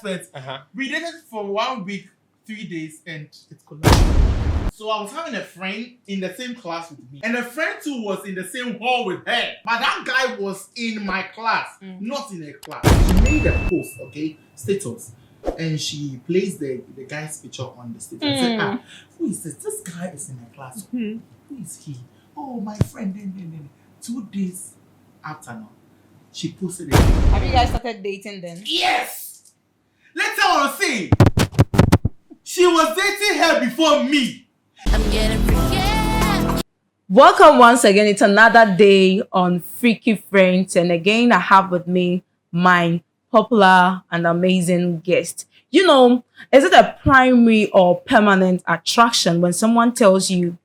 first. We dated for 1 week, 3 days, and it collapsed. So I was having a friend in the same class with me, and a friend too was in the same hall with her. But that guy was in my class, not in her class. She made a post, okay, status, and she placed the guy's picture on the status. I said, who is this? This guy is in my class. Who is he? Oh, my friend. Then 2 days after now, she posted it. Have you guys started dating then? Yes! Let's say she was dating her before me. I'm getting freaky. Welcome once again. It's another day on Freaky Friends, and again I have with me my popular and amazing guest. You know, is it a primary or permanent attraction when someone tells you,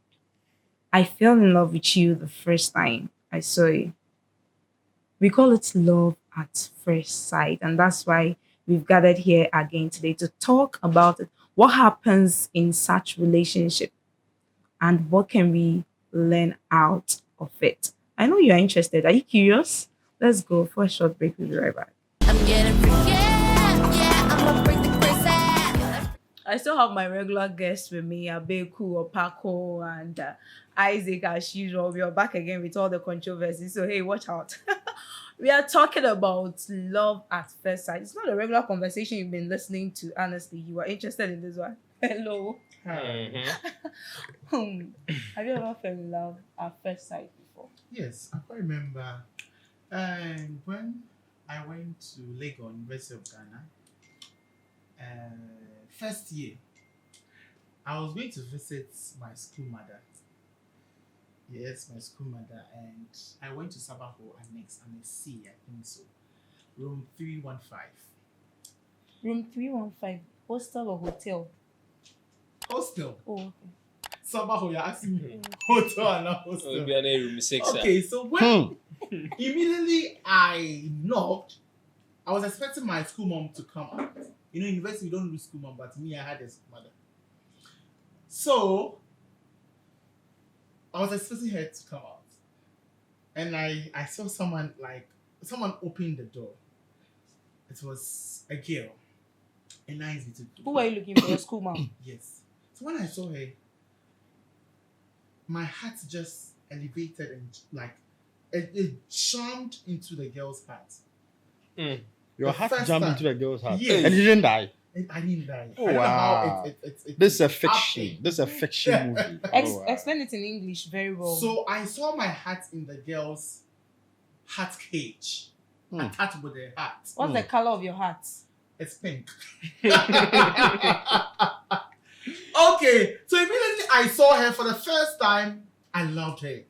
I fell in love with you the first time I saw you? We call it love at first sight, and that's why we've gathered here again today to talk about it. What happens in such relationship, and what can we learn out of it? I know you're interested. Are you curious? Let's go for a short break. We'll be right back. I'm getting freaky. Yeah, I'm gonna break the crazy. I still have my regular guests with me, Abeku, Opako, and Isaac as usual. We are back again with all the controversies. So hey, watch out. We are talking about love at first sight. It's not a regular conversation you've been listening to. Honestly, you are interested in this one. Hello. Have you ever fell in love at first sight before? Yes, I quite remember. When I went to Lagos, University of Ghana, first year, I was going to visit my school mother. Yes, my school mother, and I went to Sabaho Annex, C, I think so. Room 315. Room 315, hostel or hotel? Hostel. Oh, okay. Sabaho, you're asking me. Hotel and not hostel. It'll be an room 6. Okay, so when immediately I knocked, I was expecting my school mom to come out. You know, in university we don't do school mom, but me, I had a school mother. So I was expecting her to come out. And I saw someone opened the door. It was a girl. A nice little girl. Who were you looking for? Your school mom? Yes. So when I saw her, my heart just elevated and it jumped into the girl's heart. Your heart jumped into the girl's heart. Yes. And you didn't die. I didn't die. Oh, I don't know wow. how it This is a fiction. happened. This is a fiction movie. Explain it in English very well. So I saw my heart in the girl's heart cage. Attached with her heart. What's the color of your heart? It's pink. Okay, so immediately I saw her for the first time. I loved her.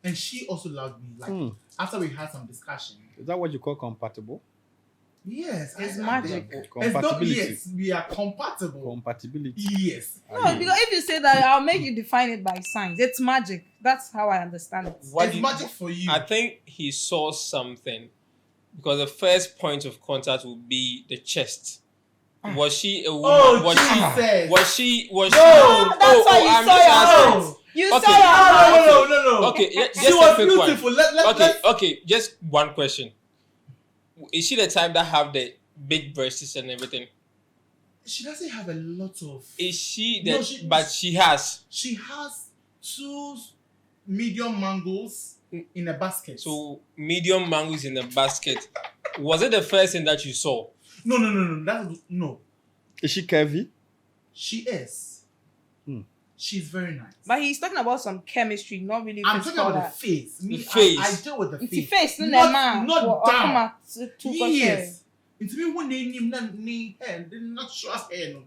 And she also loved me. After we had some discussion. Is that what you call compatible? Yes. It's I magic. think. Compatibility. Yes, we are compatible. Compatibility. Yes. No, because if you say that, I'll make you define it by signs. It's magic. That's how I understand it. It's magic for you. I think he saw something because the first point of contact would be the chest. Was she a woman? Oh, Was Jesus. she? No, that's why you saw your No. You Okay. saw your heart. No. Okay, She just a was quick beautiful. one. Okay, just one question. Is she the type that have the big breasts and everything? She doesn't have a lot of. Is she No, the? But she has. She has 2 medium mangoes in a basket. So medium mangoes in a basket. Was it the first thing that you saw? No. No. Is she curvy? She is. She's very nice. But he's talking about some chemistry, not really. I'm talking about the face. The face. I deal with the It's face. the face, Not down. Yes. It's me when they name that name hair, they not trust hair. No.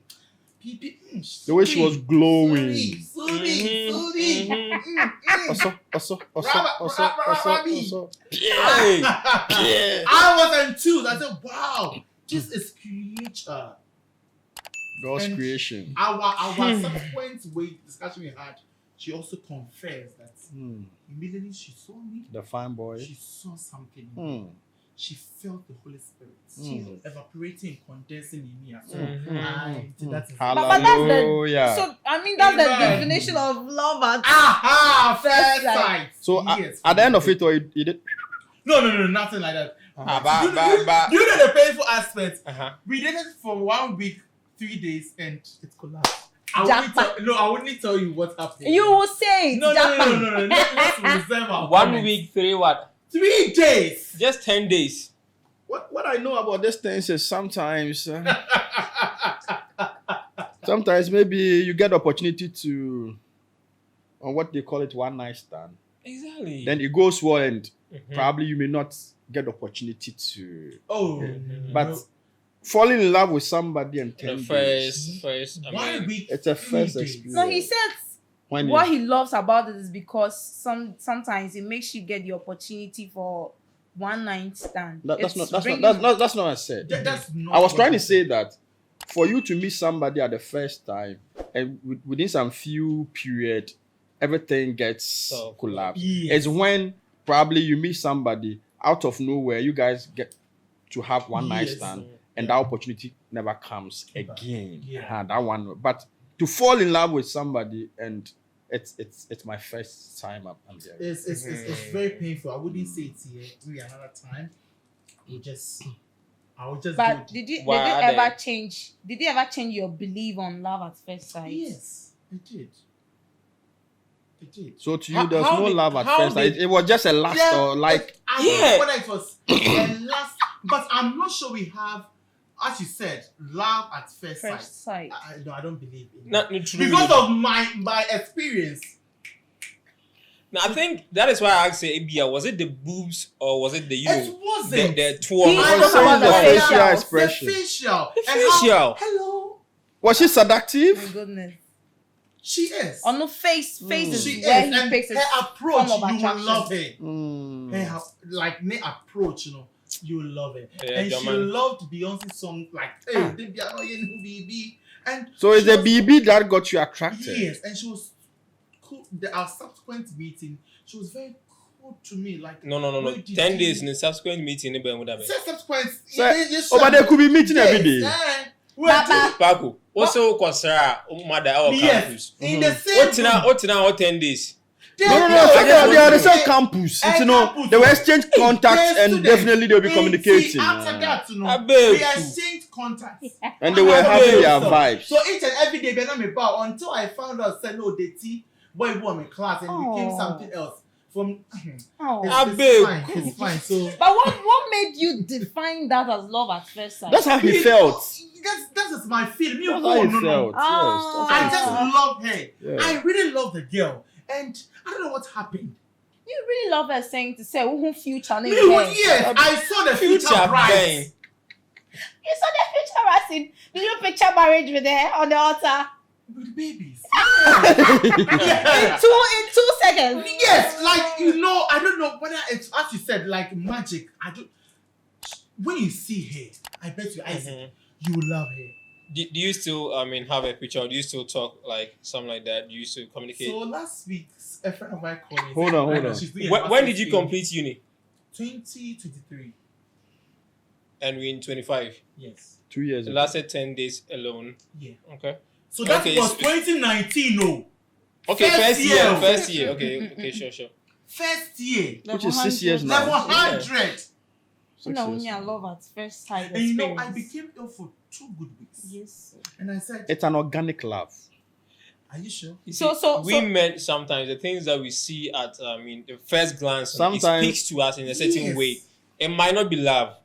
The way she was glowing. Sorry. Also. Yeah. I was enthused. I said, wow, this is creature. God's And creation. Our subsequent discussion we had, she also confessed that immediately she saw me, The fine boy. she saw something in me. She felt the Holy Spirit evaporating and condensing in me. So that is Hallelujah. So that's the Amen. definition of love at first sight. So yes, at the end of it, or he did. No, nothing like that. But You know the painful aspect. uh-huh. We dated for 1 week, 3 days, and it collapsed. I wouldn't tell you what happened. You will say it. No. Japan. Let's reserve our 1 comments. week, 3 what? 3 days. Just 10 days. What I know about these things is sometimes maybe you get the opportunity to, on what they call it, one night stand. Exactly. Then it goes well, and probably you may not get the opportunity to. But falling in love with somebody and 10 days. First. I 1 mean, week. It's a 3 first days. experience. No, he said When what you- he loves about it is because sometimes it makes you get the opportunity for one night stand. That's It's not bringing- what I said. That's not I was what trying to I say that for you to meet somebody at the first time, and within some few period, everything gets So, collapsed. yes. It's when probably you meet somebody out of nowhere, you guys get to have one night Yes. stand, and that opportunity never comes again. Yeah. That one, but to fall in love with somebody, and it's my first time I'm there. It's very painful. I wouldn't say it here. Maybe another time. I would just. But do it. did you Why are ever they- change? Did you ever change your belief on love at first sight? Yes, it did. It did. So to you, How- there's how no did- love at how first. did- It was just a lust or like. I Yeah. don't know whether it was the last, but I'm not sure we have, as you said, love at first sight. First sight. No, I don't believe in not that. true. Because of my experience. Now, I think that is why I asked Abia, was it the boobs or was it the It wasn't. the twirl? He I was know about the about facial expression. The facial. The And how- facial. hello. Was she My seductive? goodness. She is. On the face is She is. where he And picks his her approach, form of you will attraction. love her. Mm. Her like her approach, you will love it. Yeah, And she German. loved Beyonce's song like, hey, they be annoying BB. And So it's she the was- BB that got you attracted. Yes, and she was cool. Our subsequent meeting, she was very cool to me. Like No. where did 10 you- days in the subsequent meeting, would have been. Say subsequent. But they could be meeting every day. Baba. Paco, also consider mother our Yes, campus. in the same What now? 10 days. They No. know. They are the same campus. And You know, campus. they will exchange Hey, contacts yes, and students. definitely they'll be See, communicating. after that, I beg we you. exchanged contacts. And they were having their So- vibes. So each and every day, they not me bow until I found out, said no, the tea boy won my class and it became Oh. something else. From Oh. I it's beg. fine, it's fine. So But what made you define that as love at first sight? That's how he felt. That is my feeling. You That's go, how he no. felt. Ah. Yes. I That's just how he felt. love her. Yeah. I really love the girl, and I don't know what happened. You really love her saying to say, "Who future name?" Yes, I saw the future Future bride. bang. You saw the future rising. Did you picture marriage with her on the altar? With babies. In 2 seconds. Yes, like I don't know whether it's as you said, like magic. I don't. When you see her, I bet you, Isaac, you will love her. Do you still, have a picture? Or do you still talk like something like that? Do you still communicate? So last week, a friend of mine called me. Hold on. She's doing a When did master's you in complete uni? 2023. And we in 25. Yes. 2 years It ago. lasted 10 days alone. Yeah. Okay. So that Okay, was so- 2019. No. Okay, First year. First year. Okay, sure. First year. Which is 6 years now. Level 100. No, when you love at first sight. And I experience. became ill for 2 good weeks. Yes. And I said, It's an organic love. are you sure? You So- see, so- we men sometimes the things that we see at the first glance, Sometimes- it speaks to us in a certain Yes. way. It might not be love.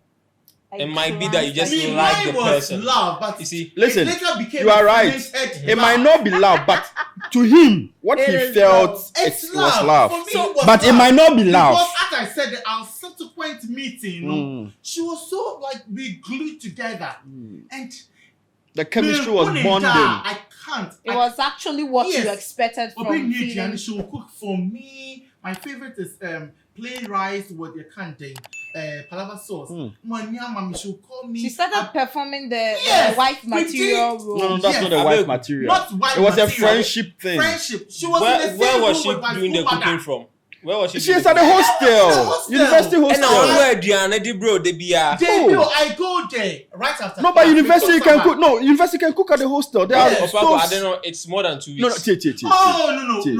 It might be that you just Me, like mine the was person. love, but You see, Listen, it later became you are right. fermented It love. might not be love, but to him, what It he is felt, love. It's it love. was love. For me, So- it was But it love. might not be love. Because as I said, our subsequent meeting, Mm. she was so like we glued together, and The chemistry was Belinda, bonding. I can't. It was actually what Yes. you expected from Obi Niji, feeling. and she will cook for me. My favorite is plain rice with the kante, palava sauce. Mm. Mami, she will call me. She started performing the Yes, white we material did. role. No, that's Yes. not a I wife mean, material. Not white It was a material. friendship thing. Friendship. She was in the same where was room she with my doing the school cooking mother. from? Where was she? She doing is at the the hostel. hostel. University And hostel. now where Diana the bro they be They know I go there right after. No, but class university because can of cook. No, university can cook at the hostel. There Yeah. are Oh, Paco, I stoves. don't know. It's more than 2 weeks. No, Oh no. Tea.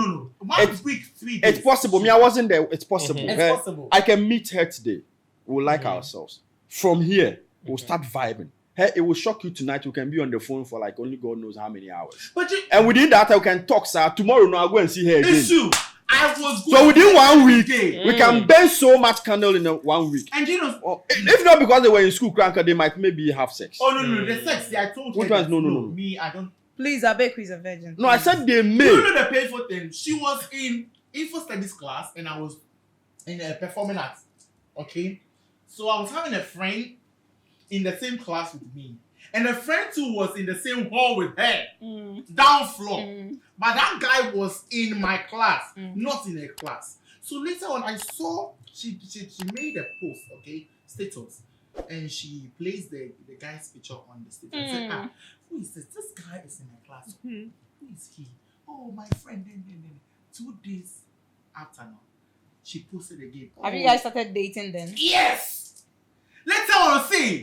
1 week, 3 days. It's possible. Me, I wasn't there. It's possible. It's possible. I can meet her today. We'll like ourselves. From here, we'll start vibing. Hey, it will shock you tonight. We can be on the phone for like only God knows how many hours. And within that, we can talk, sir. Tomorrow, no, I'll go and see her again. It's true. I was So within 1 week, day. we can burn so much candle in 1 week. And you know, If not because they were in school, cranker, they might maybe have sex. oh no, the sex. I told her. Which one's no. Me, I don't. Please, I beg who's a virgin. No, I said they may. You know the painful thing. She was in info studies class, and I was in a performing arts. Okay, so I was having a friend in the same class with me, and a friend too was in the same hall with her, down floor. But that guy was in my class, not in her class. So later on, I saw she made a post, okay, status, and she placed the guy's picture on the status. I said, who is this? This guy is in my class. Who is he? Oh, my friend. Then 2 days after now, she posted again. Have you guys started dating then? Yes. Later on, see,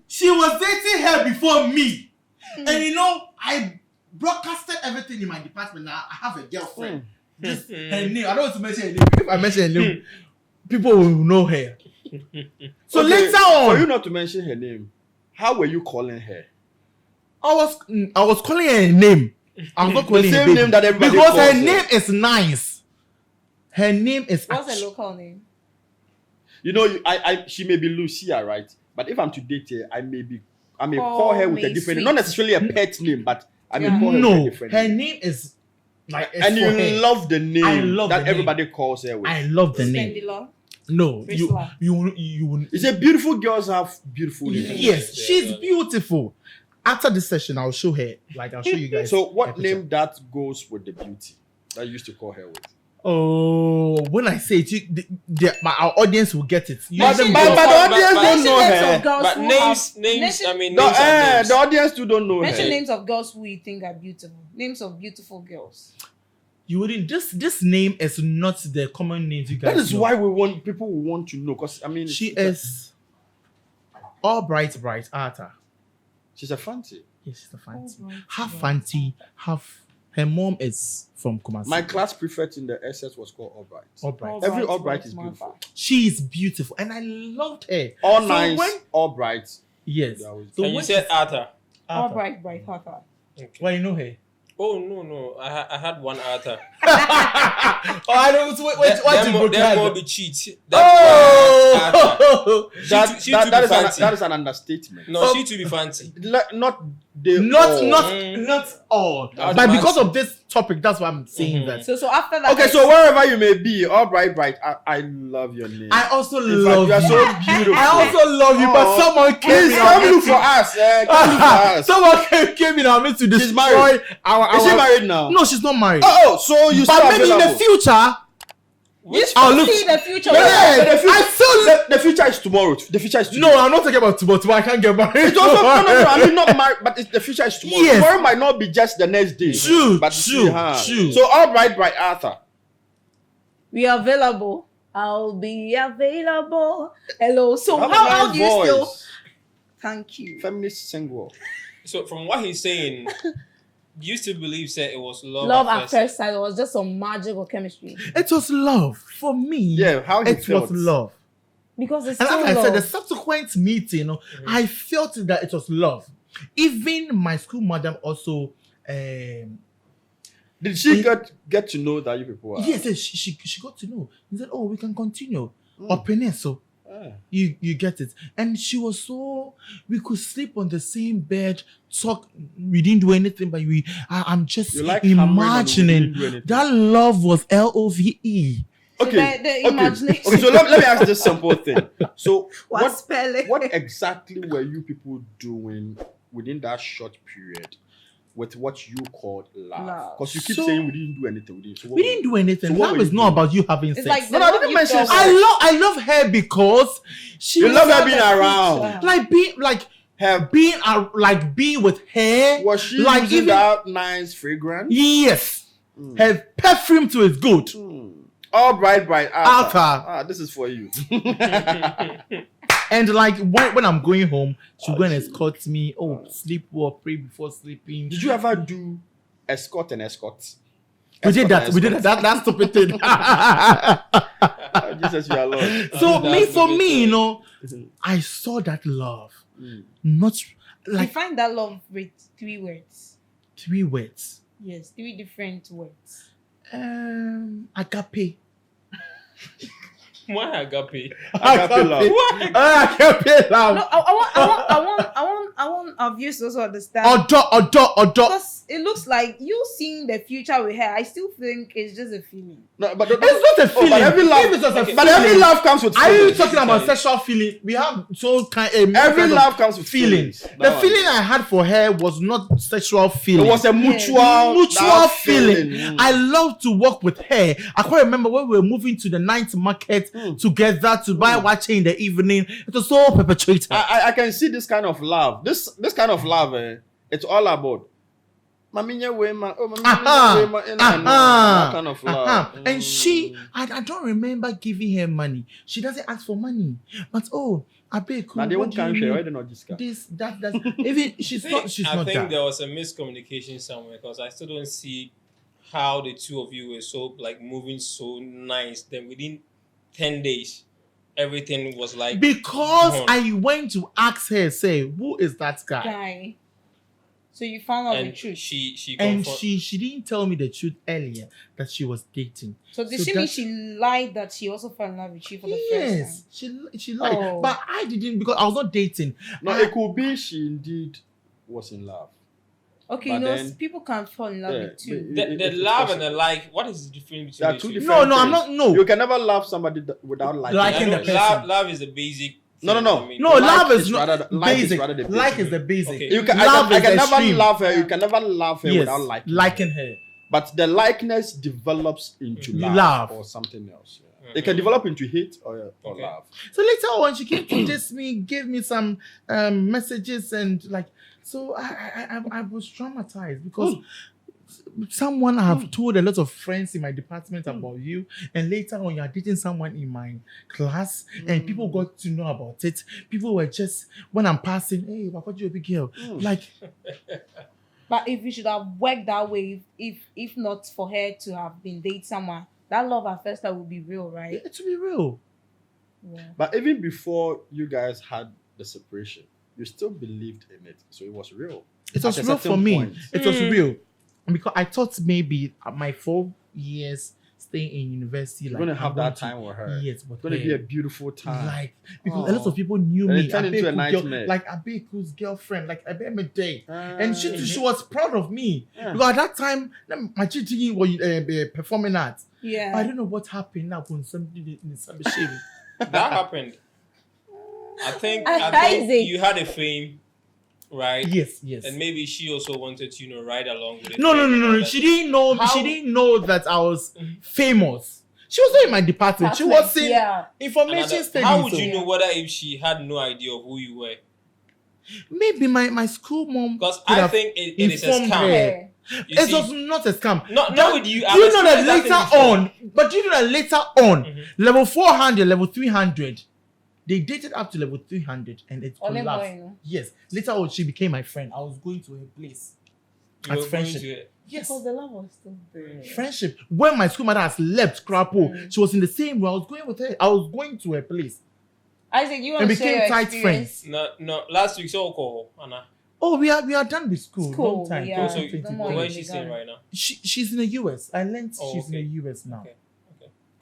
she was dating her before me, and you know, I broadcasted everything in my department. Now I have a girlfriend. Just her name. I don't want to mention her name. If I mention her name, people will know her. So Okay, later on, for you not to mention her name, how were you calling her? I was calling her a name. I was not calling The her same baby. name that everybody because calls her her. name is nice. Her name is. What's her local name? You know, she may be Lucia, right? But if I'm to date her, I may call her with a different name. Not necessarily a pet name, but I may call her with a No, different her name. name is like. And you love the name I love that the name. everybody calls her with. I love the name. Spendila. No, Priscilla. you. It's a beautiful girls have beautiful names. Yes, she's beautiful. After this session, I'll show her. Like I'll show you guys. So what her picture. name that goes with the beauty that you used to call her with? Oh, when I say it, our audience will get it. But the Mention audience Mention don't know names her. of girls But who names, have- names. mention- I mean, names are names. The audience too don't know Mention her. names of girls who you think are beautiful. Names of beautiful girls. You wouldn't. This name is not the common names you guys. That is know. why people will want to know. Because I mean, She is all bright Arthur. she's a fancy. Yes, she's a fancy. All bright, Half bright fancy, half. Her mom is from Kumasi. My class prefect in the SS was called Albright. all bright. Every Albright is beautiful. She is beautiful, and I loved her. All So nice, when- Albright. Yes. They always- So And you when said Arthur. All Arthur. bright, Arthur. Well, you know her. Oh no! I had one Arthur. Oh, I don't. Wait, That more be cheat. Oh! She too be fancy. That is an understatement. No, she too be fancy. Not they Not all. not all. That's But much. because of this topic, that's why I'm saying that. So after that. Okay, so wherever you may be, Albright, I love your name. I also In fact, love you are you. so beautiful. I also love you, but Oh. someone came Please in come our look for us. Come look for us. Someone came in our midst to destroy married. our. Is she married now? No, she's not married. Oh, so you But still maybe in the available. future. Which I'll look. see the future. Yeah, the future, I still. the future is tomorrow. The future is tomorrow. No, I'm not talking about tomorrow. I can't get married. It's also, no. I mean, not married, but the future is tomorrow. Yes. Tomorrow might not be just the next day. True, but true. So, Albright by Arthur. We are available. I'll be available. Hello. So Have a how nice do you voice. still? Thank you. Feminist single. So from what he's saying, you used to believe said it was Love at first sight. It was just some magical chemistry. It was love for me. Yeah, how you it felt. was love. Because it's And still like I love. said, the subsequent meeting, I felt that it was love. Even my school madam also. Did she get to know that you people are? Yes, she got to know. He said, "Oh, we can continue." Opening, so you get it. And she was so we could sleep on the same bed, talk. We didn't do anything, but I'm just You like hammering and we imagining didn't do anything. that love was LOVE. Okay. The imagination. Okay, so let me ask this simple thing. So What spelling? what exactly were you people doing within that short period with what you called love? Love. Because you keep So- saying we didn't do anything. So what We were didn't you- do anything. So what Love were is you not doing? about you having It's sex. like No, the I love didn't you mention felt- sex. I love her because she You was love her like being a around. creature. Have Like being with her. was she like using that nice fragrance? Yes. Her perfume too is good. All bright Arthur. Arthur. This is for you. And like when I'm going home, she'll go and escort me. Oh, sleep well, pray before sleeping. Did you ever do escort and escort? We did that. We did that. That's stupid thing. Jesus, you are Lord. So That's for stupid me, you thing. know, I saw that love, not like Define that love with 3 words. 3 words. Yes, 3 different words. Agape. Why agape? Agape love. Agape love. No, I want our viewers to also understand. Odo. Because it looks like you seeing the future with her. I still think it's just a feeling. No, but It's not a feeling. but every love, If it's just a but every feeling, love comes with Are you feelings. talking about sexual feeling? We have so kind. Every love comes with feelings. feelings. The feeling I had for her was not sexual feeling. It was a mutual feeling. Mm. I love to work with her. I quite remember when we were moving to the night market together to buy watching in the evening. It was so perpetuated. I can see this kind of love. This kind of love, it's all about. Maminya way, that kind of love. And she, I don't remember giving her money. She doesn't ask for money. But I beg. Now they won't come share. Why they not discuss? This, that. Even she's not. She's I not think that. there was a miscommunication somewhere because I still don't see how the two of you were so like moving so nice. Then within 10 days, everything was like Because I went to ask her, say, who is that guy? So you found out the and truth. she And confront- she didn't tell me the truth earlier that she was dating. So does she mean she lied that she also fell in love with you for the first Yes, time? she lied, Oh. but I didn't because I was not dating. No, it could be she indeed was in love. Okay, But you know, then- people can fall in love with you. the love and the like. What is the difference There are between two the two? different No, I'm things. not. No, You can never love somebody without liking. Liking them. the person. Love is the basic. No, thing, no. I mean. no. Like Love is is not rather- like is basic. rather the Like basic. is the basic. Okay. You can. Love I is can never extreme. love her. You can never love her Yes, without liking her. But the likeness develops into love or something else. Yeah. It can develop into hate or Okay. love. So later on, she came to diss me, gave me some messages, and like, so I was traumatized because someone I have told a lot of friends in my department about you, and later on you are dating someone in my class, and people got to know about it. People were just when I'm passing, hey, what you a big girl? Like, But if we should have worked that way, if not for her to have been dating someone, that love at first sight would be real, right? it to be real. Yeah. But even before you guys had the separation, you still believed in it, so it was real. It was At a real for certain me. point. It was real because I thought maybe my 4 years staying in university, You're like gonna have I'm that going time with her. Yes, but It's gonna hey, be a beautiful time. like because a lot of people knew Then it me. turned into a Abeku nightmare. girl, like Abeku's girlfriend, like Abeme Day. And she Mm-hmm. she was proud of me. Yeah. Because at that time, my cheating was performing arts. Yeah. I don't know what happened now when somebody in some shame. That happened. I think Isaac. you had a fame, right? Yes. And maybe she also wanted to, ride along with it. No. She didn't know. How- She didn't know that I was famous. She was not in my department. She was in information studies. How would so- you know whether if she had no idea of who you were? Maybe my school mom. Because could I have think it is a informed scam. her. Yeah. You It see, was not a scam. not with you. Do you know that I've experienced later before. on? But do you know that later on, level 400, level 300, they dated up to level 300, and it Only collapsed. boy, no? Yes. Later on, she became my friend. I was going to her place. You As were going friendship. to it. Yes. Because the love was still there. Friendship. When my school mother has left Crapo, she was in the same room. I was going with her. I was going to her place. Isaac, you want And to share became your tight experience? No. Last week's alcohol, Anna. Oh, we are done with school. School, Long time. yeah. So, 2023. Don't where is worry. she staying right now? She's in the US. I learned Oh, she's okay. in the US now. Okay.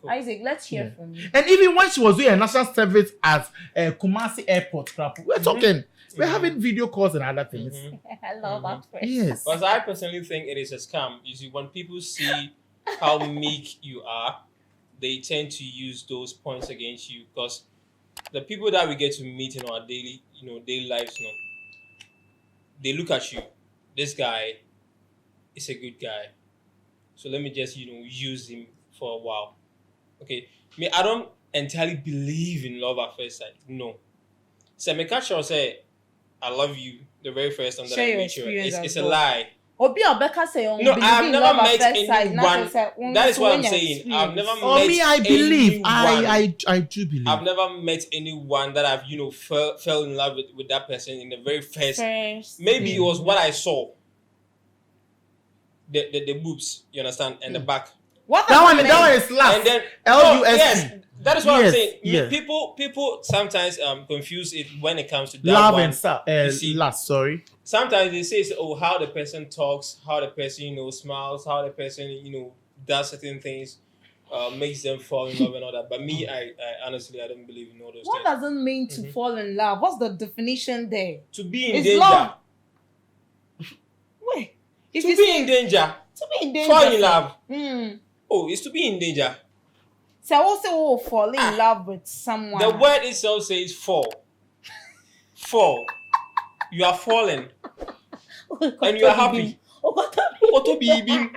Cool. Isaac, let's hear Yeah. from you. And even when she was doing a national service at Kumasi Airport, Crapo, we're talking. We're having video calls and other things. I love that first. Yes. Because I personally think it is a scam. You see, when people see how meek you are, they tend to use those points against you. Because the people that we get to meet in our daily lives, they look at you. This guy is a good guy, so let me just use him for a while. Okay, I don't entirely believe in love at first sight. No, so me catch her say, "I love you" the very first time that Share I your meet you. experience It's as a well. lie. Obi Obeka say on No, I have believe never love at met first sight, not anyone. just say, "Mm, That is so what when I'm you saying. I've never experience." Oh, met me, I believe. anyone. I do believe. I've never met anyone that I've fell in love with that person in the very first. Maybe it was what I saw. the boobs, you understand, and the back. What That one does is last. And then LUST. yes, that is what Yes, I'm saying. yes. People sometimes confuse it when it comes to that Love one. and You see, last. Sorry. sometimes they say, oh, how the person talks, how the person smiles, how the person does certain things, makes them fall in love and all that. But me, I honestly I don't believe in all those What things. does it mean to fall in love? What's the definition there? To be in It's danger. love. Wait. If To you be say in danger. to be in danger. Fall in love. Hmm. Oh, it's to be in danger. So I also fall in love with someone. The word itself says fall. Fall. You are falling and you are happy. Oto bibi.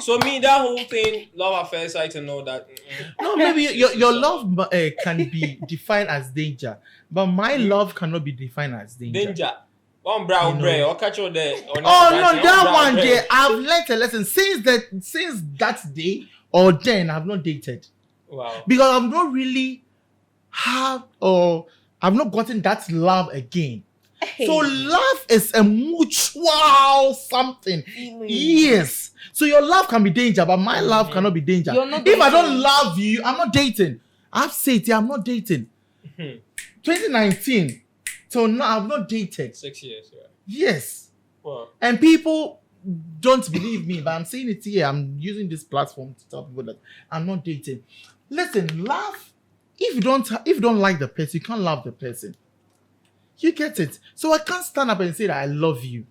So me, that whole thing, love at first sight, and all that. No, maybe your love can be defined as danger, but my love cannot be defined as danger. Danger. One brown bread or catch you there. Oh no, that one day I've learned a lesson since that day or then I've not dated Wow. because I've not really I've not gotten that love again. Hey. So love is a mutual something. Yes. So your love can be danger, but my love cannot be danger. You're not If I dating. don't love you, I'm not dating. I've said I'm not dating. 2019 till now I've not dated. 6 years. Yeah. Yes. Wow. And people don't believe me, but I'm saying it here. I'm using this platform to tell people that I'm not dating. Listen, love. If you don't like the person, you can't love the person. You get it. So I can't stand up and say that I love you.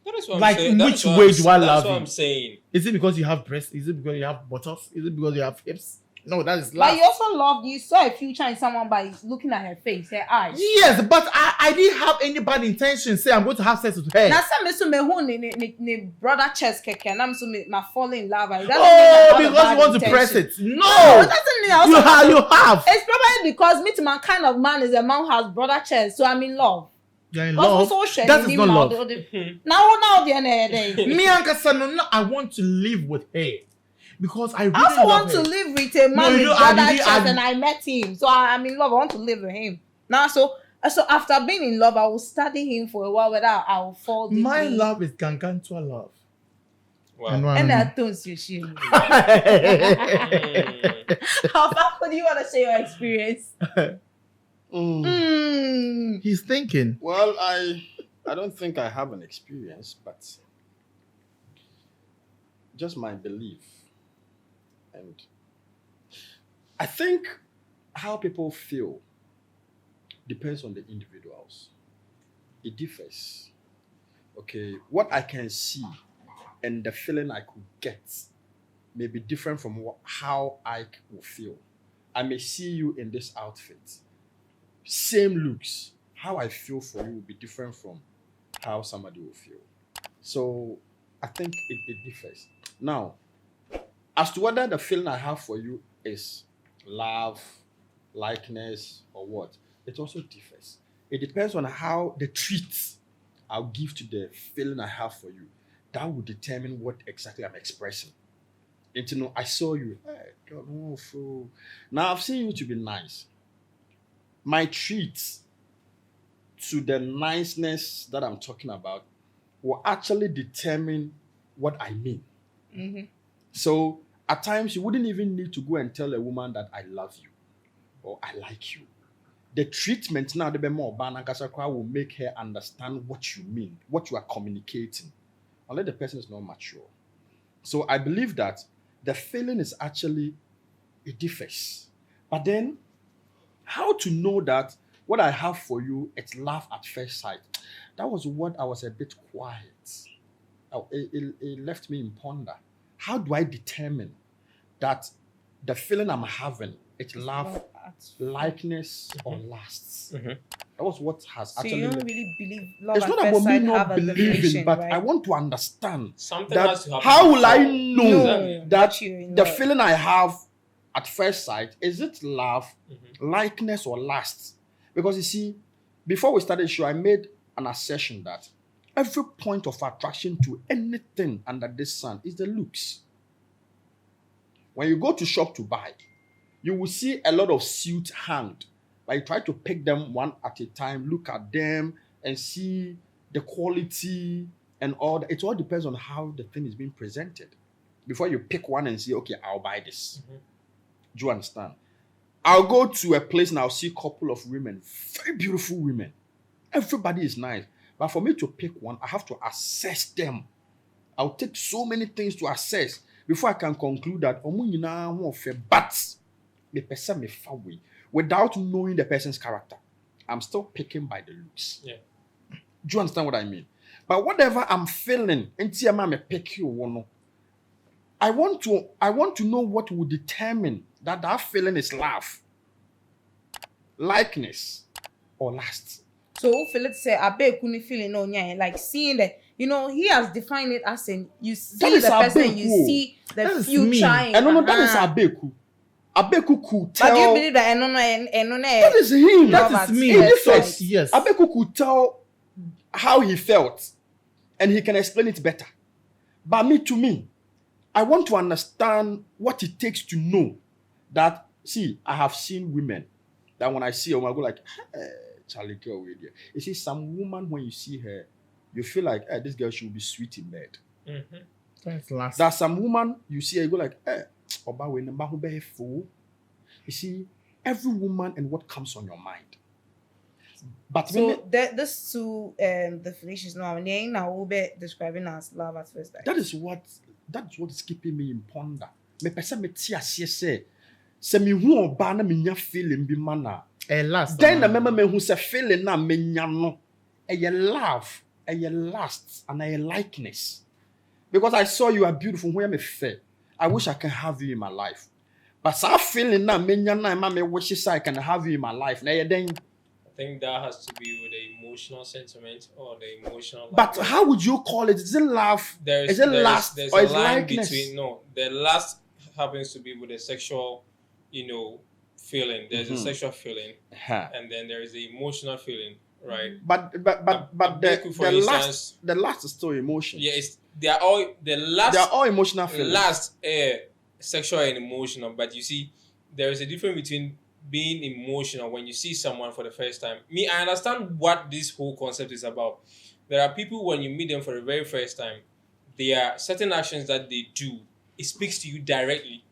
That is what Like, I'm saying. in That which is what way I'm- do I love That's what you? I'm saying. Is it because you have breasts? Is it because you have buttocks? Is it because you have hips? No, that is But love. you also loved, you saw a future in someone by looking at her face, her eyes. Yes, but I didn't have any bad intention. Say I'm going to have sex with her. Now some me who ne brother chest keke and I'm so me fall in love. It doesn't mean I Oh, have a because bad you want to intention. press it. No, it No, doesn't mean I also you want to- have. It's probably because me to my kind of man is a man who has brother chest, so I'm in love. You're in Because love. also sharing That is him not now, love. now the end of the day. Me and Kasano, no, I want to live with her because I really I also love want her. to live with a man No, you with don't- brother I- chest, and I met him, so I'm in love. I want to live with him now. So after being in love, I will study him for a while, whether I will fall deeply. My love is Gangantua love. Wow. And I don't see shame. Mm. How far could you want to share your experience? He's thinking. Well, I don't think I have an experience, but just my belief. And I think how people feel depends on the individuals. It differs. Okay, what I can see and the feeling I could get may be different from how I will feel. I may see you in this outfit, same looks. How I feel for you will be different from how somebody will feel. So I think it differs. Now, as to whether the feeling I have for you is love, likeness, or what, it also differs. It depends on how the treat I'll give to the feeling I have for you. That will determine what exactly I'm expressing. And to know, I saw you. Hey, God, oh, fool. Now I've seen you to be nice. My treats to the niceness that I'm talking about will actually determine what I mean. Mm-hmm. So at times you wouldn't even need to go and tell a woman that I love you or I like you. The treatment now the more will make her understand what you mean, what you are communicating, unless the person is not mature. So I believe that the feeling is actually, it differs. But then how to know that what I have for you, it's love at first sight? That was what I was a bit quiet. It left me in ponder. How do I determine that the feeling I'm having, it's love, likeness, or lasts? Mhm. That was what has So actually. you don't really believe love It's at not first about me sight not have a believing, definition, but right? I want to understand Something that has to happen. how will I before. know No, that that you're in the love. feeling I have at first sight, is it love, Mhm. likeness, or lust? Because you see, before we started the show, I made an assertion that every point of attraction to anything under this sun is the looks. When you go to shop to buy, you will see a lot of suits hanged, but you try to pick them one at a time, look at them, and see the quality, and all that. It all depends on how the thing is being presented. Before you pick one and say, okay, I'll buy this. Do you understand? I'll go to a place and I'll see a couple of women, very beautiful women. Everybody is nice. But for me to pick one, I have to assess them. I'll take so many things to assess before I can conclude that but the person may far away without knowing the person's character. I'm still picking by the looks. Yeah. Do you understand what I mean? But whatever I'm feeling, pick you. I want to know what will determine that feeling is love, likeness, or lust. So Philip say abe kuni feeling no nya like seeing that he has defined it as in you see the person, you see the future. And no, that is abeku. Abeku could tell. But do you believe that that is him. That is me. Yes. Abeku could tell how he felt, and he can explain it better. But to me, I want to understand what it takes to know that. See, I have seen women that when I see them, I go like, Charlie girl with you. You see, some woman when you see her, you feel like, this girl should be sweet in bed. There's some woman you see her, you go like, you see, every woman and what comes on your mind. But so this two definitions now, I will be describing as love at first sight. That is what is keeping me in ponder. Me person me tia say me hu oba na me nya feeling bi mana. Then the member me who say feeling na me nya no. A love, a lust, and a likeness. Because I saw you are beautiful when me fair. I wish I can have you in my life. But so feeling na me nya na me wish I can have you in my life. Na then I think that has to be with the emotional sentiment or the emotional. But how would you call it? Is it love? Is it lust? There's or a is line likeness? between the lust happens to be with a sexual, feeling. There's a sexual feeling, and then there is the emotional feeling, right? But the lust is still emotion. Yeah, they are all emotional feelings. Lust, sexual and emotional. But you see, there is a difference between being emotional when you see someone for the first time. I understand what this whole concept is about. There are people when you meet them for the very first time, there are certain actions that they do. It speaks to you directly.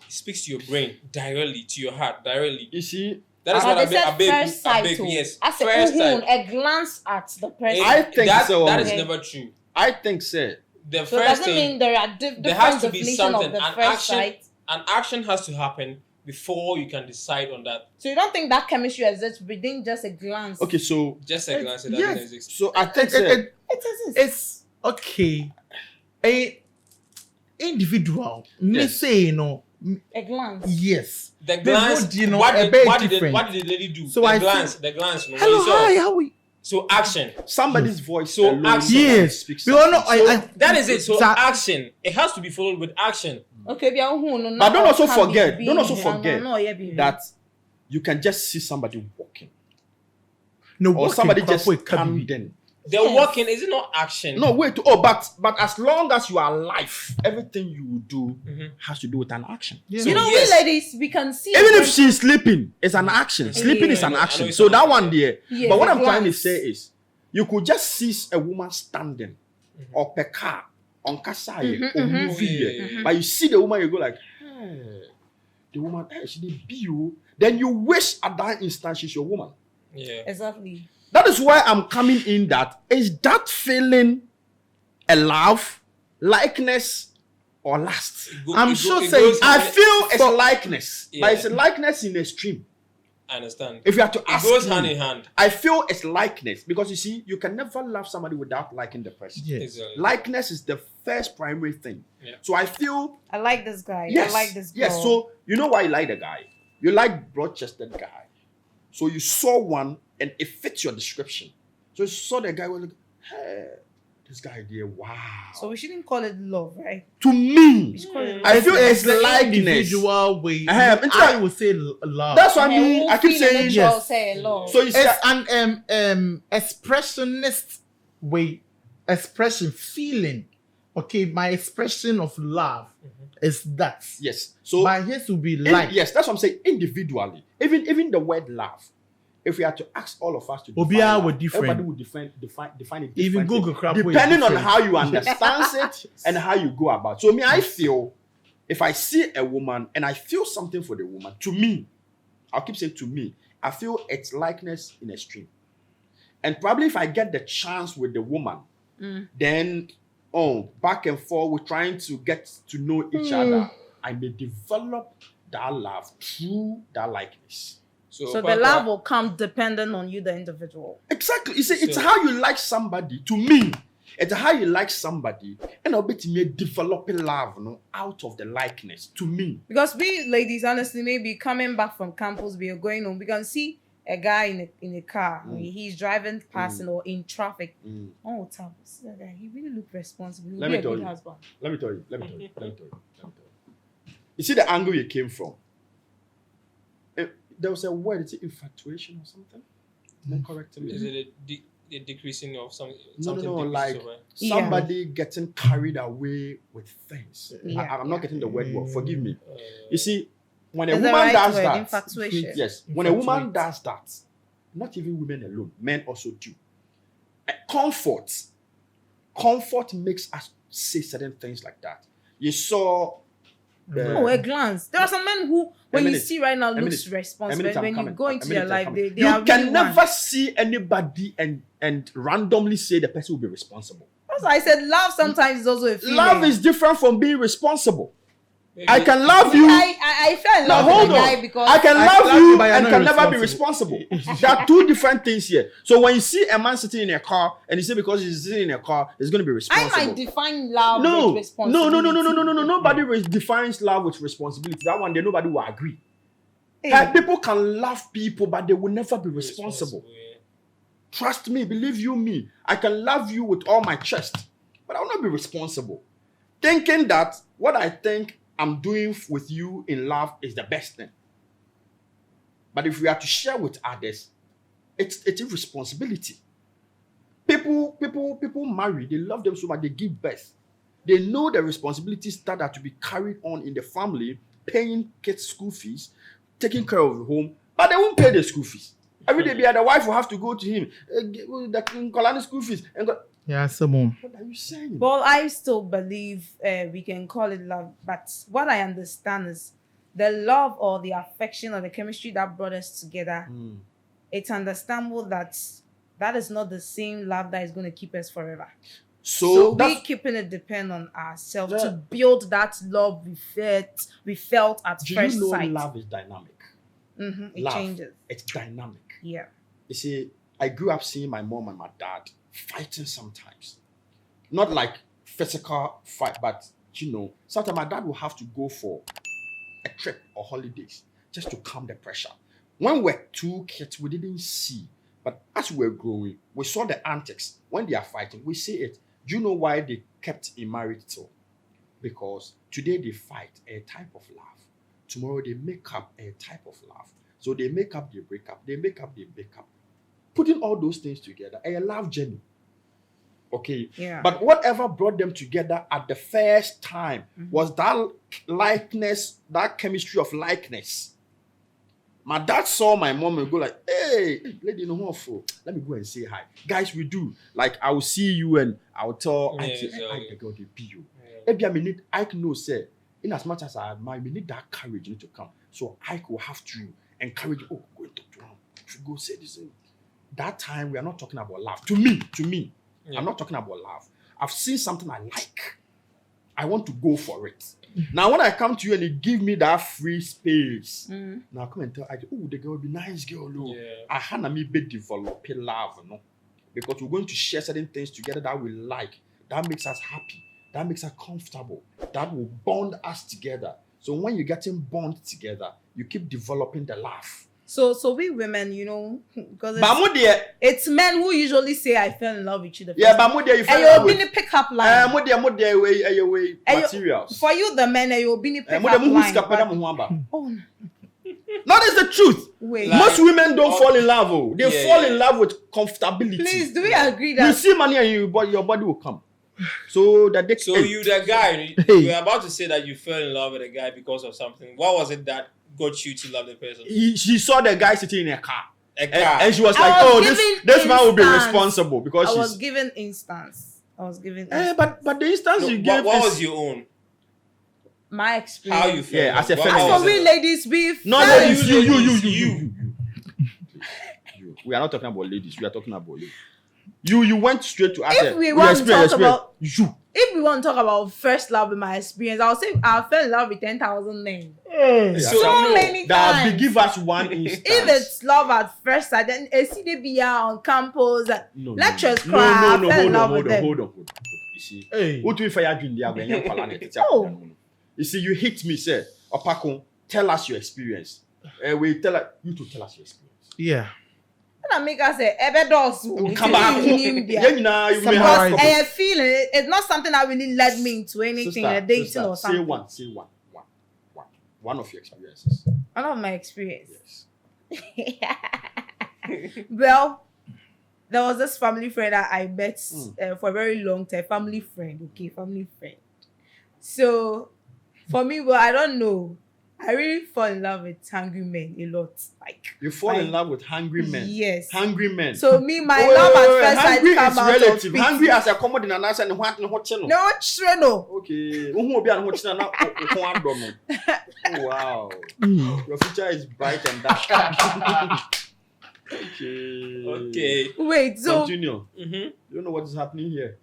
It speaks to your brain directly, to your heart directly. You see, that is what first sight. Yes, I first said, sight. a glance at the person. I think so. That is never true. I think so. The So first doesn't thing, mean there are different there has to be definitions something. of the An first action, sight. an action has to happen before you can decide on that. So you don't think that chemistry exists within just a glance? Okay, so Just a glance at yes. that exist. so I think It exists. It's okay. A individual may Yes. say A glance. yes. The They glance, would, what a did bit what different. did the lady do? So the I glance, the glance. No, Hello, you saw. hi, how are you? So action. somebody's voice. So alone action. Yes. speaks We all know. something. That is it. So that- action. It has to be followed with action. Okay, But don't also forget that you can just see somebody walking No, or walking somebody just crap, can be. standing. The walking is it not action? No, wait. Oh, but as long as you are alive, everything you do has to do with an action. Yeah. You know, Yes. we ladies, we can see. Even it. if she's sleeping, it's an action. Sleeping is I an know action. it's So an that action. one there. Yes, But what a I'm trying to glance. say is, you could just see a woman standing or per car on Kasai or movie, yeah. but you see the woman, you go like, hey, the woman, hey, she did be you. Then you wish at that instant she's your woman. Yeah. Exactly. That is why I'm coming in. That is that feeling a love, likeness, or lust. I'm sure saying I feel it's for- likeness, Yeah. but it's a likeness in extreme. I understand. If you have to It ask goes me, hand in hand. I feel it's likeness because you see, you can never love somebody without liking the person. Yes. Exactly. Likeness is the first primary thing. Yeah. So I feel I like this guy. yes, I like this girl. yes. So you know why you like the guy? You like broad-chested guy. So you saw one and it fits your description. So you saw the guy was like, hey, this guy there, wow. So we shouldn't call it love, right? To me, We should call it I feel it's the likeness. individual way. It's I like- would say love. That's what I And mean. who I keep feel saying individual yes. say love. So you see, It's an expressionist way, expression, feeling. Okay, my expression of love is that. yes. So But his will be in- like. yes, that's what I'm saying. Individually, even the word love, if we had to ask all of us to Obia define were love, different. everybody would define it differently. Even Google crap way depending on different. how you understand it and how you go about. So me, I feel if I see a woman and I feel something for the woman, to me, I'll keep saying to me, I feel its likeness in a stream. And probably if I get the chance with the woman, then back and forth, we're trying to get to know each other. I may develop that love through that likeness. So the love will come dependent on you, the individual. Exactly. You see, it's how you like somebody. To me, it's how you like somebody, and I'll bet you developing love, out of the likeness. To me, because we ladies, honestly, maybe coming back from campus, we are going home, we can see a guy in a car. He's driving past or in traffic. Oh, Tavis, that guy, he really look responsible. He'll be a good husband. Let me tell you. You see the angle you came from. There was a word, it's infatuation or something. Not correct me. Is it a decreasing of something? No, like somebody getting carried away with things. I'm not getting the word wrong. Forgive me. You see, when a woman does that, infatuation. Yes, when a woman does that, not even women alone, men also do. Comfort makes us say certain things like that. You saw. A glance. There are some men who, when you see right now, looks responsible. When you go into their life, they you are can really never see anybody and randomly say the person will be responsible. That's why I said love sometimes is also a feeling. Love is different from being responsible. I can love you. I fell in love with a guy because I can love you and can never be responsible. responsible. There are two different things here. So when you see a man sitting in a car and you say because he's sitting in a car, he's going to be responsible. I might define love with responsibility. No. Nobody defines love with responsibility. That one day nobody will agree. People can love people, but they will never be responsible. Trust me, believe you me. I can love you with all my chest, but I will not be responsible. Thinking that what I think I'm doing with you in love is the best thing. But if we are to share with others, it's a responsibility. People marry, they love them so much, they give birth. They know the responsibilities that are to be carried on in the family, paying kids' school fees, taking care of the home, but they won't pay the school fees. Every day, the wife will have to go to him, the school fees. Yeah, someone. What are you saying? Well, I still believe we can call it love, but what I understand is the love or the affection or the chemistry that brought us together. It's understandable that is not the same love that is going to keep us forever. So we keeping it depend on ourselves to build that love we felt at first sight. Do you know love is dynamic? It changes. It's dynamic. Yeah. You see, I grew up seeing my mom and my dad fighting sometimes. Not like physical fight, but sometimes my dad will have to go for a trip or holidays just to calm the pressure. When we're two kids, we didn't see. But as we were growing, we saw the antics. When they are fighting, we see it. Do you know why they kept in marriage till? Because today they fight a type of love. Tomorrow they make up a type of love. So they make up, they break up. They make up, they break up. Putting all those things together, a love journey. Okay? Yeah. But whatever brought them together at the first time was that likeness, that chemistry of likeness. My dad saw my mom and go like, hey, lady, no more fool. Let me go and say hi. Guys, we do. Like, I will see you and I will tell Ike, the girl, they be you. Maybe I need Ike knows, say, in as much as I admire, we need that courage to come. So Ike will have to encourage you. Oh, go and talk to him. Should go say this. That time, we are not talking about love. To me, I'm not talking about love. I've seen something I like. I want to go for it. Now, when I come to you and you give me that free space, now come and tell I, oh, the girl will be nice girl. No. I had me be developing love, no? Because we're going to share certain things together that we like. That makes us happy. That makes us comfortable. That will bond us together. So when you're getting bond together, you keep developing the love. So we women, because it's men who usually say I fell in love with you. Yeah, but you fell in love with. And you'll be pick-up line. Materials. For you, the men, you'll be pick-up line. Oh, that is the truth. Wait. Most women don't fall in love. Oh. They fall in love with comfortability. Please, do we agree that you see money and your body will come? So that you the guy, you're about to say that you fell in love with a guy because of something. What was it that got you to love the person? She saw the guy sitting in a car A car. And she was I like, was "Oh, giving this man will be instance. responsible because I she's." was given instance. But the instance No, you gave what is was your own? My experience. How you feel? Yeah, as a What feminist. As was for we it? ladies, we not fell ladies. in- You. We are not talking about ladies. We are talking about you. You went straight to ask If her, we your want to experience, talk about- you. If we want to talk about first love in my experience, I'll say I fell in love with 10,000 men. So many That times. give us one instance. If it's love at first sight, then a CDBR on campus, lectures cry, I fell in love with them. Hold on. You see, Hey. what do we fire doing there? When Oh. you see, you hit me, say, Opako, tell us your experience. We tell you to tell us your experience. Yeah. And I make us say, Ebedos. Come back. You may have Because I feel it's not something that really led me into anything, a dating or something. Say one. One of your experiences. One of my experience. Yes. Well, there was this family friend that I met for a very long time. Family friend. So, for me, well, I don't know. I really fall in love with hungry men a lot. You fall in love with hungry men. Yes. Hungry men. So me, my love at first sight hungry come is out relative. of pity. Hungry as a common in an answer and what channel. No, no. Okay. Wow. Your future is bright and dark. Okay. Wait, so Continue. Mm-hmm. You don't know what is happening here.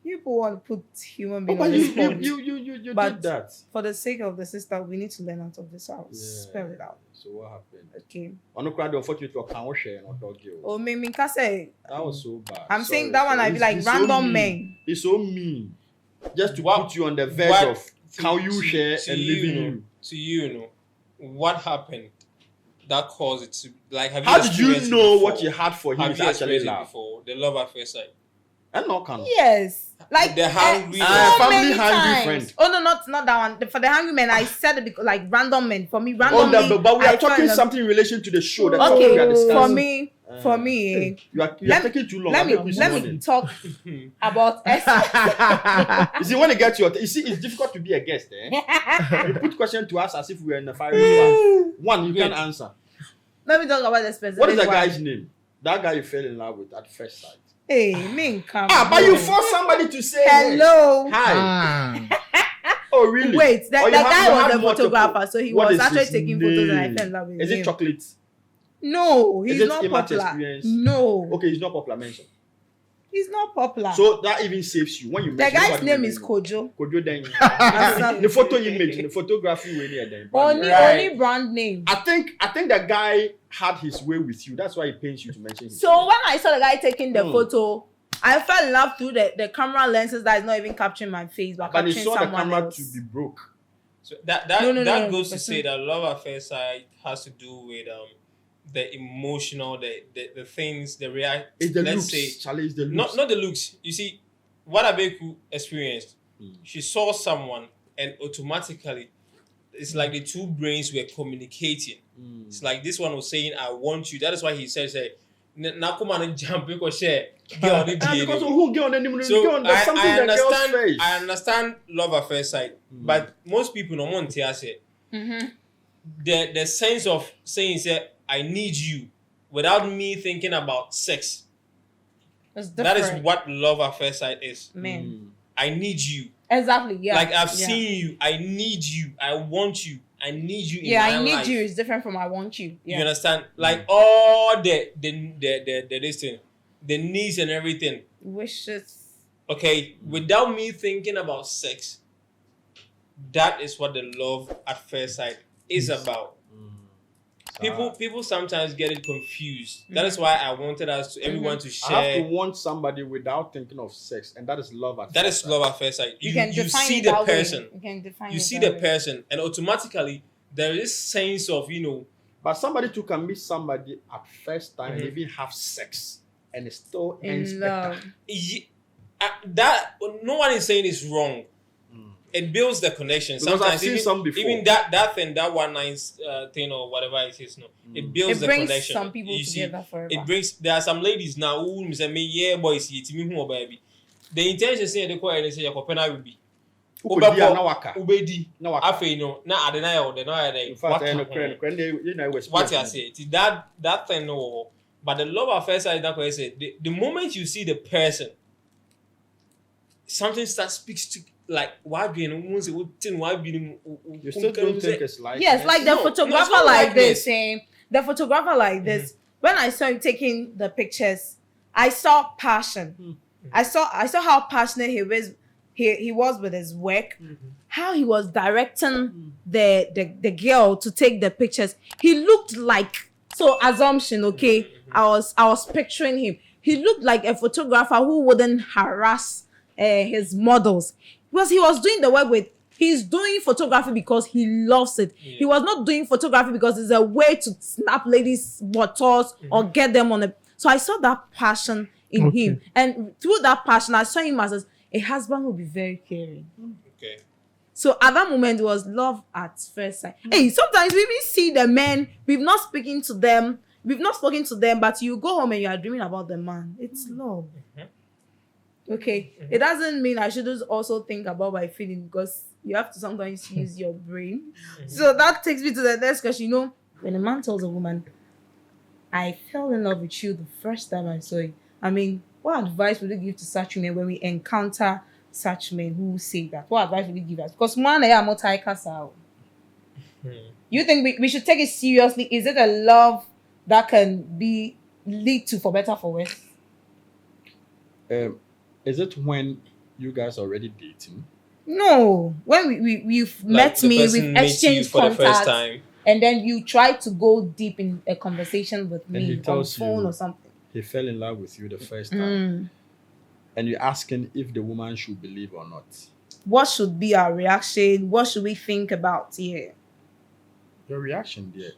people want to put human being But on the spot. you But did that. For the sake of the sister, we need to learn out of this house. Yeah. Spell it out. So what happened? Okay. On the crowd, unfortunately, I can't share and dog you. Oh, me can say That was so bad. I'm Sorry, saying that one. I be like It's so random mean. men. It's so mean. Just to What- put you on the verge what- of can you share to and you, living know, you. To you know, what happened that caused it to like? Have How you did you experienced it know before? what you had for him Have is you actually experienced it love? before? The love at first sight. And no can. Yes. Like The hungry so family many hungry times. friend. Oh no, not that one. For the hungry men, I said it because like random men. For me, Oh, randomly. but we I are fell talking in love- something in relation to the show. The topic we are Okay, discussing. for me, You are let- taking too long. let I'll make you me morning. talk about You see, when you get your, you see, it's difficult to be a guest. You put question to us as if we were in a fire room. One, you can answer. Let me talk about the specific What is the one. guy's name? That guy you fell in love with at first sight. Hey, me come. But you forced somebody to say hello. Hi. Ah. Oh, really? Wait, the Or you guy you was had the multiple. photographer, so he What was is actually his taking photos, and I name? fell in love with Is him. it chocolate? No, he's Is it not Imat popular. experience? No, Okay, he's not popular mention. he's not popular. So that even saves you when you the mention guy's nobody name will is know. Kojo. Kojo then. Asa- The photo image, the photography way near them. Only Right. brand name. I think the guy had his way with you. That's why it pains you to mention his So when I saw the guy taking the Hmm. photo, I fell in love through the camera lenses that is not even capturing my face, but But he capturing saw the someone camera else. to be broke. So that No, goes to person- say that love at first sight has to do with the emotional, the things, the react. It's the let's looks. say Charlie, it's the looks. not the looks. You see, what Abeku experienced, Mm. she saw someone and automatically, it's like the two brains were communicating. Mm. It's like this one was saying, "I want you." That is why he said, "Now come on and jump because share." Get on it, Because who get on any so there's something I in the girl's understand. face. I understand love at first sight, but most people don't want to say the sense of saying, "Say I need you," without me thinking about sex. It's That different. is what love at first sight is. man. Mm. I need you. Exactly. Yeah. Like I've yeah. seen you. I need you. I want you. I need you in Yeah, my I need life. you is different from I want you. You Yeah. understand? Like all the this thing, the needs and everything. Wishes. Okay, without me thinking about sex, that is what the love at first sight is about. People sometimes get it confused. That is why I wanted us to everyone to I have share. to want somebody without thinking of sex, and that is love at That first is sight. love at first sight. You can define see it the that way. person. You can define You it see that the way. person, and automatically there is sense of But somebody too can meet somebody at first time and Mhm. even have sex, and it still ends In better. love. that no one is saying it's wrong. It builds the connection. Because I've Sometimes seen even, some before. even that thing, that 1 night thing or whatever it is, no, it builds It the brings connection. some people You see, together forever. it brings. There are some ladies now who say me, yeah, boys, it's me who baby. The intention say they call and say your will be. Ubedi. Na waka. Afe no. Na adena or the no In fact, what you say? That thing no. But the love at first sight, that I say, the moment you see the person, something speaks to like why being you still don't think it's like yes, like the photographer not like likeness. this saying the photographer like this. When I saw him taking the pictures, I saw passion. I saw how passionate he was. He was with his work, how he was directing the girl to take the pictures. He looked like, so assumption, okay. I was picturing him. He looked like a photographer who wouldn't harass his models, because he was doing the work with. He's doing photography because he loves it. He was not doing photography because it's a way to snap ladies' bottles or get them on a. So I saw that passion in him, and through that passion, I saw him as a husband who will be very caring. Okay. So at that moment, it was love at first sight. Hey, sometimes we even see the men, we've not spoken to them, but you go home and you are dreaming about the man. It's love. Okay. It doesn't mean I shouldn't also think about my feeling, because you have to sometimes use your brain. So that takes me to the next question. You know, when a man tells a woman, I fell in love with you the first time I saw you. I mean, what advice would you give to such men when we encounter such men who say that? What advice would you give us? Because one, I am not You think we should take it seriously? Is it a love that can lead to for better for worse? Is it when you guys are already dating? No. When we've met me, we've exchanged for the first contacts, time, and then you try to go deep in a conversation with And he me on tells phone you or something. He fell in love with you the first time, and you're asking if the woman should believe or not. What should be our reaction? What should we think about here? Your reaction there,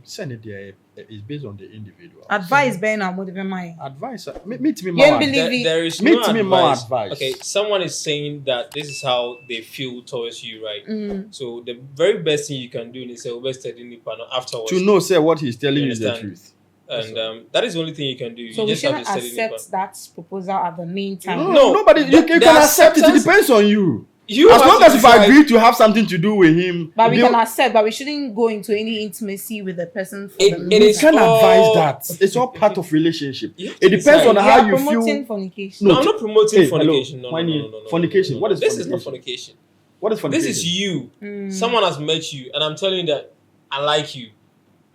send it there, is based on the individual. Advice being our motive mind. Advice, meet me You more. believe it. there is Meet no me more advice. advice. Okay, someone is saying that this is how they feel towards you, right? So the very best thing you can do is say, afterwards. To know, say what he's telling You you is the understand? truth. And that is the only thing you can do. So you we just have shouldn't to study accept that proposal at the meantime. No, nobody. You can the accept it. It acceptance- depends on you. You As have long to as if I decide- agree to have something to do with him, But we can accept, but we shouldn't go into any intimacy with the person for It- the it meantime. you is can all- advise that. It's all part of relationship. You have It to depends decide. on We how are you promoting feel. fornication. No, I'm not promoting Hey, hello. fornication. No, Why no, you- no, no, no, fornication? no, no, What no. is This is not fornication? fornication. What is fornication? This is you. Someone has met you, and I'm telling you that I like you,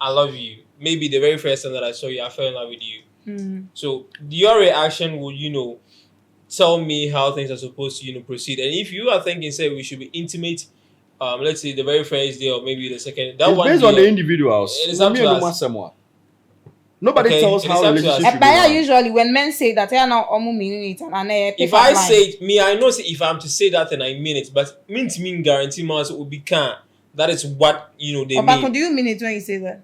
I love you. Maybe the very first time that I saw you, I fell in love with you. So your reaction would, tell me how things are supposed to, proceed. And if you are thinking, say, we should be intimate, let's say the very first day or maybe the second, that It's one based day, on the individuals. It is up to us. Nobody Okay, tells it how is up to us. relationship should be But run. usually when men say that, they are now meaning it, and if I say it, I know say if I'm to say that, then I mean it. But mean to mean guarantee months will be can. That is what they mean. do you mean it when you say that?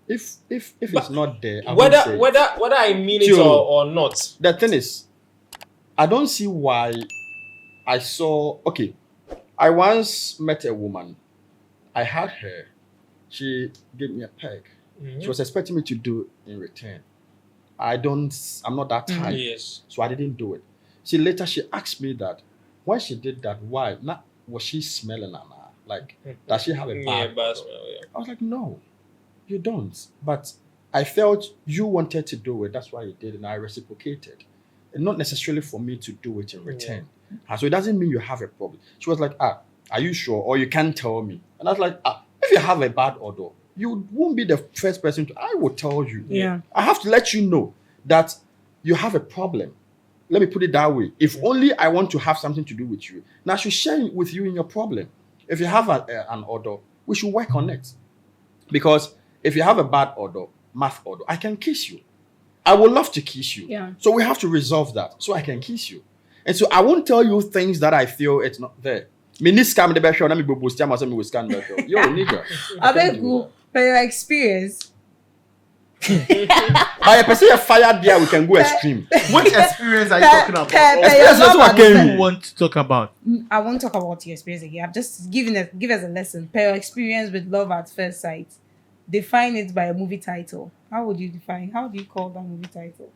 If it's not there, I Whether won't say it. whether I mean it Chill. or not. The thing is, I don't see why I saw. Okay, I once met a woman. I had her. She gave me a peg. She was expecting me to do in return. I'm not that type. Yes. So I didn't do it. She asked me that when she did that, why? Not was she smelling her? Like, does she have a bad bad odor? smell, yeah. I was like, no, you don't. But I felt you wanted to do it. That's why you did, and I reciprocated. And not necessarily for me to do it in return. And so it doesn't mean you have a problem. She was like, are you sure? Or you can't tell me. And I was like, if you have a bad odor, you won't be the first person I will tell you. Yeah. I have to let you know that you have a problem. Let me put it that way. If only I want to have something to do with you, now I should share it with you in your problem. If you have an odor, we should work on it. Because if you have a bad odor, mouth odor, I can kiss you. I would love to kiss you. Yeah. So we have to resolve that so I can kiss you. And so I won't tell you things that I feel it's not there. Me need scam the best show. Let me go boost. I'm going to scam the show. Yo, nigga. I beg you, per your experience. By a person a fire there, we can go extreme. What experience are you talking about? Experience is what came. You want to talk about? I won't talk about your experience again. I'm just give us a lesson. Per your experience with love at first sight. Define it by a movie title. How would you define? How do you call that movie title?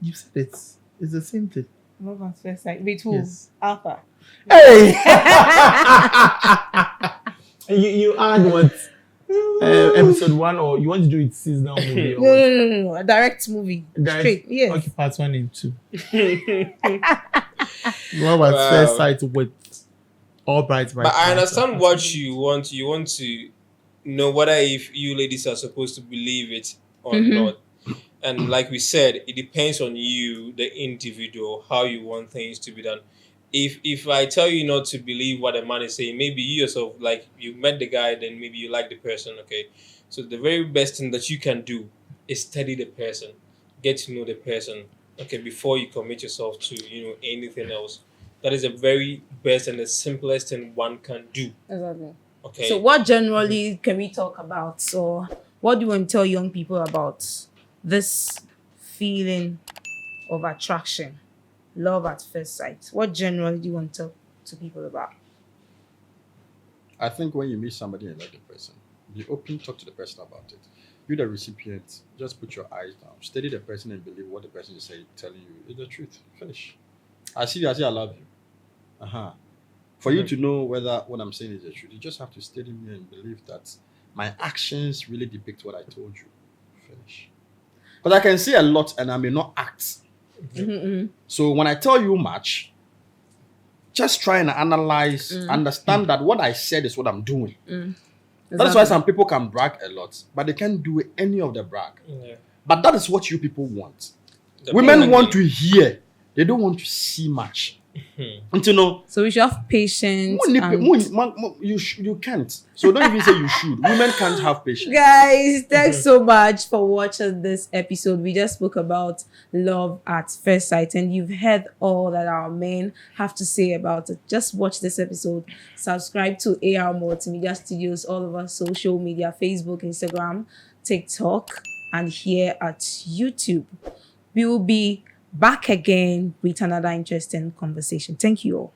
You said it's the same thing. Love at first sight. With who? Yes. Alpha. Hey! you add what? Episode 1, or you want to do it seasonal movie? Or No. A direct movie. Straight. Yes. Okay, part 1 and 2. Love at first sight with all bright. But I understand what you want. You want to know whether if you ladies are supposed to believe it or not. And like we said, it depends on you, the individual, how you want things to be done. If I tell you not to believe what a man is saying, maybe you yourself, like you met the guy, then maybe you like the person, okay? So the very best thing that you can do is study the person, get to know the person, okay, before you commit yourself to, anything else. That is the very best and the simplest thing one can do. Exactly. Okay. So what generally can we talk about? So what do you want to tell young people about this feeling of attraction? Love at first sight. What generally do you want to talk to people about? I think when you meet somebody and like the person, be open, talk to the person about it. You, the recipient, just put your eyes down, study the person, and believe what the person is telling you is the truth. Finish. I see you, I love you. For you to know whether what I'm saying is the truth, you just have to study me and believe that my actions really depict what I told you. Finish. But I can say a lot and I may not act. So when I tell you much, just try and analyze, understand that what I said is what I'm doing. That's why some people can brag a lot, but they can't do any of the brag. Yeah. But that is what you people want. Women want to hear. They don't want to see much. And So we should have patience. You can't. So don't even say you should. Women can't have patience. Guys, thanks so much for watching this episode. We just spoke about love at first sight, and you've heard all that our men have to say about it. Just watch this episode. Subscribe to AR Multimedia Studios, all over social media, Facebook, Instagram, TikTok, and here at YouTube. We will be back again with another interesting conversation. Thank you all.